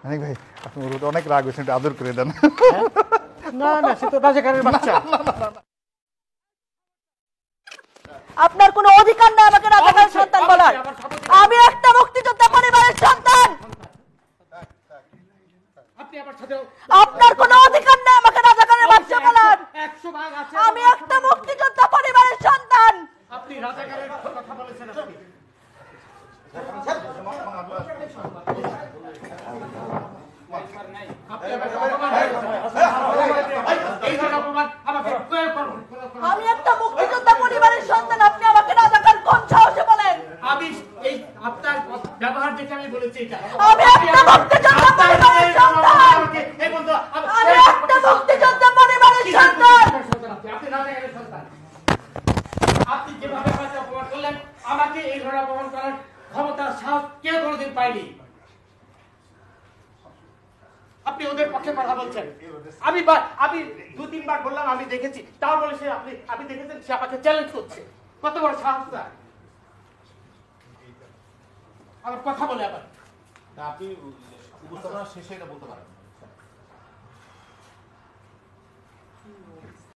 মানিক ভাই আপনি ওর অনেক রাগ হয়েছেন, একটু আদর করে দেন। না না, সে তো রাজাকারের বাচ্চা। আপনার কোনো অধিকার নেই আমাকে রাজাকারের সন্তান বলার। আমি একটা মুক্তিযোদ্ধা পরিবারের সন্তান। আপনি আমার সাথে আপনার কোনো অধিকার নেই আমাকে রাজাকারের বাচ্চা বলার। 100 ভাগ আছে। আমি একটা মুক্তিযোদ্ধা পরিবারের সন্তান। আপনি রাজাকারের কথা বলেছেন। আপনি আমি একটা মুক্তিযোদ্ধা পরিবারের সন্তান, আপনি আমাকে রাজাকার কোন সাহসে বলেন? আমি এই আপনার ব্যবহার দেখে আমি বলেছি এটা। আমি একটা মুক্তিযোদ্ধা পরিবারের সন্তান। এই বন্ধু, আমি একটা মুক্তিযোদ্ধা পরিবারের সন্তান। আপনি রাজাকারের সন্তান। আপনি যেভাবে আমাকে অপমান করলেন, আমাকে এই ধরনের অপমান করার ক্ষমতা সাহস কেউ কোনোদিন পায়নি। আপনি ওদের পক্ষে কথা বলছেন। আমি 2-3 বার বললাম আমি দেখেছি, তাও বলে সে আপনি দেখেছেন, সে আমাকে চ্যালেঞ্জ করছে। কত বড় সাহস তার! আমার কথা বলে আবার আপনি উপস্থাপনা শেষে এটা বলতে পারেন।